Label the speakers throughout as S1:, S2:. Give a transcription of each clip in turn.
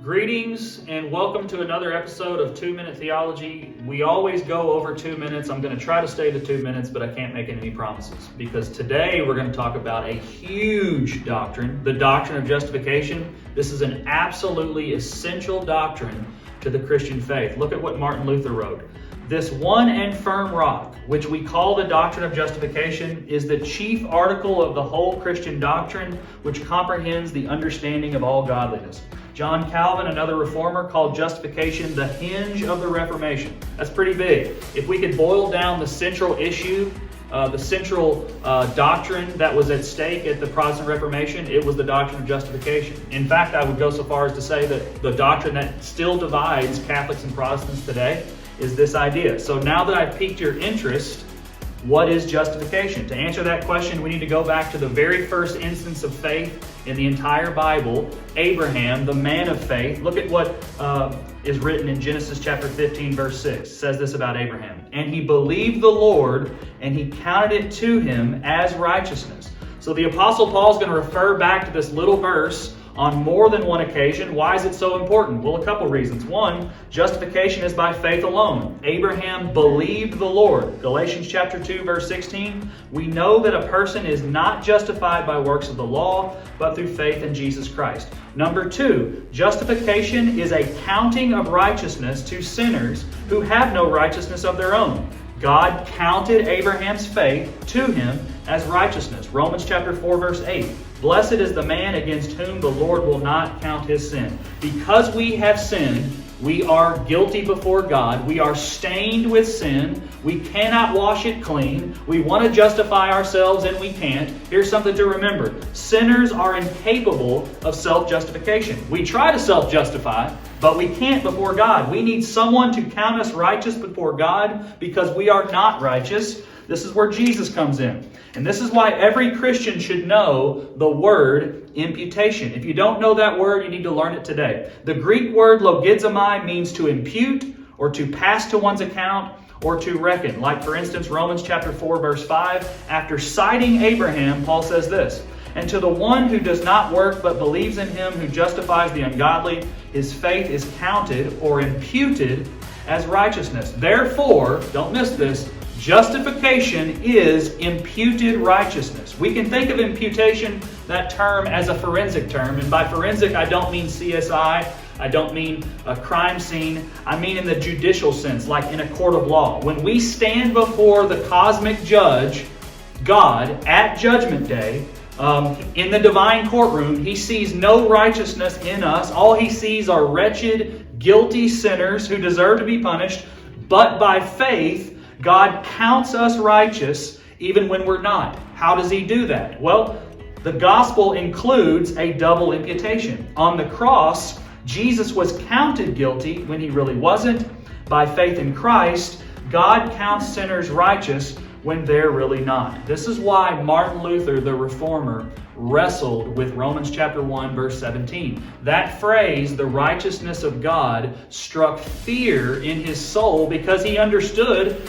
S1: Greetings and welcome to another episode of 2-Minute Theology. We always go over 2 minutes. I'm going to try to stay to 2 minutes, but I can't make any promises because today we're going to talk about a huge doctrine, the doctrine of justification. This is an absolutely essential doctrine to the Christian faith. Look at what Martin Luther wrote. This one and firm rock, which we call the doctrine of justification, is the chief article of the whole Christian doctrine, which comprehends the understanding of all godliness. John Calvin, another reformer, called justification the hinge of the Reformation. That's pretty big. If we could boil down the central issue, the central doctrine that was at stake at the Protestant Reformation, it was the doctrine of justification. In fact, I would go so far as to say that the doctrine that still divides Catholics and Protestants today is this idea. So now that I've piqued your interest, what is justification? To answer that question, we need to go back to the very first instance of faith in the entire Bible, Abraham, the man of faith. Look at what is written in Genesis chapter 15, verse 6. It says this about Abraham. And he believed the Lord, and he counted it to him as righteousness. So the Apostle Paul is going to refer back to this little verse on more than one occasion. Why is it so important? Well, a couple reasons. One, justification is by faith alone. Abraham believed the Lord. Galatians chapter 2, verse 16. We know that a person is not justified by works of the law, but through faith in Jesus Christ. Number two, justification is a counting of righteousness to sinners who have no righteousness of their own. God counted Abraham's faith to him as righteousness. Romans chapter 4, verse 8. Blessed is the man against whom the Lord will not count his sin. Because we have sinned, we are guilty before God. We are stained with sin. We cannot wash it clean. We want to justify ourselves and we can't. Here's something to remember. Sinners are incapable of self-justification. We try to self-justify, but we can't before God. We need someone to count us righteous before God because we are not righteous. This is where Jesus comes in. And this is why every Christian should know the word imputation. If you don't know that word, you need to learn it today. The Greek word logizomai means to impute or to pass to one's account or to reckon. Like, for instance, Romans chapter 4, verse 5. After citing Abraham, Paul says this, and to the one who does not work but believes in him who justifies the ungodly, his faith is counted or imputed as righteousness. Therefore, don't miss this, justification is imputed righteousness. We can think of imputation, that term, as a forensic term. And by forensic, I don't mean CSI. I don't mean a crime scene. I mean in the judicial sense, like in a court of law. When we stand before the cosmic judge, God, at Judgment Day, in the divine courtroom, He sees no righteousness in us. All He sees are wretched, guilty sinners who deserve to be punished. But by faith, God counts us righteous even when we're not. How does He do that? Well, the gospel includes a double imputation. On the cross, Jesus was counted guilty when He really wasn't. By faith in Christ, God counts sinners righteous when they're really not. This is why Martin Luther, the reformer, wrestled with Romans chapter 1, verse 17. That phrase, the righteousness of God, struck fear in his soul because he understood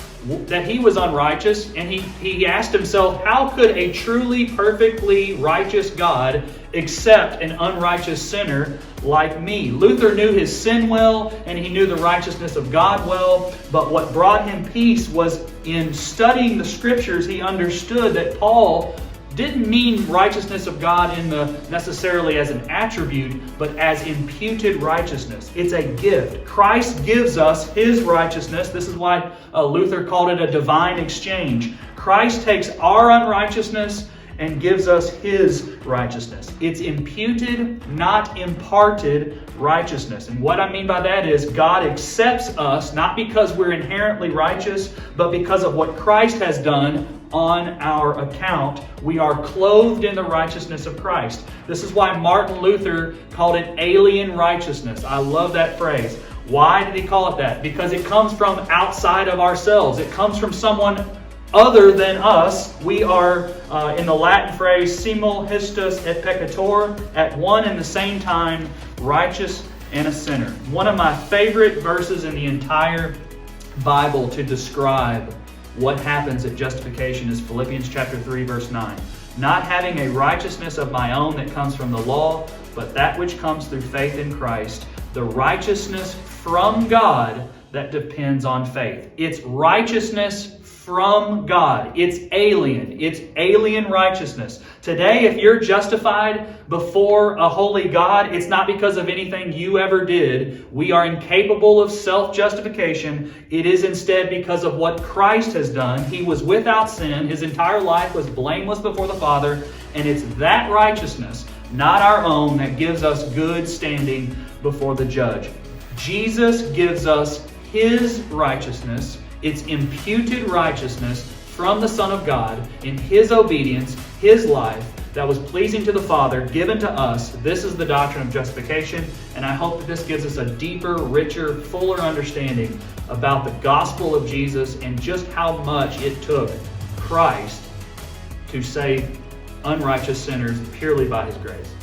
S1: that he was unrighteous, and he asked himself, how could a truly perfectly righteous God accept an unrighteous sinner like me? Luther knew his sin well, and he knew the righteousness of God well, but what brought him peace was in studying the Scriptures, he understood that Paul didn't mean righteousness of God in the necessarily as an attribute, but as imputed righteousness. It's a gift. Christ gives us His righteousness. This is why Luther called it a divine exchange. Christ takes our unrighteousness and gives us His righteousness. It's imputed, not imparted righteousness. And what I mean by that is God accepts us not because we're inherently righteous, but because of what Christ has done on our account. We are clothed in the righteousness of Christ. This is why Martin Luther called it alien righteousness. I love that phrase. Why did he call it that? Because it comes from outside of ourselves. It comes from someone other than us. We are, in the Latin phrase, simul histus et peccator, at one and the same time, righteous and a sinner. One of my favorite verses in the entire Bible to describe what happens at justification is Philippians chapter 3, verse 9. Not having a righteousness of my own that comes from the law, but that which comes through faith in Christ, the righteousness from God that depends on faith. It's righteousness from God. It's alien. It's alien righteousness. Today, if you're justified before a holy God, it's not because of anything you ever did. We are incapable of self-justification. It is instead because of what Christ has done. He was without sin. His entire life was blameless before the Father. And it's that righteousness, not our own, that gives us good standing before the judge. Jesus gives us His righteousness. It's imputed righteousness from the Son of God in His obedience, His life, that was pleasing to the Father, given to us. This is the doctrine of justification, and I hope that this gives us a deeper, richer, fuller understanding about the gospel of Jesus and just how much it took Christ to save unrighteous sinners purely by His grace.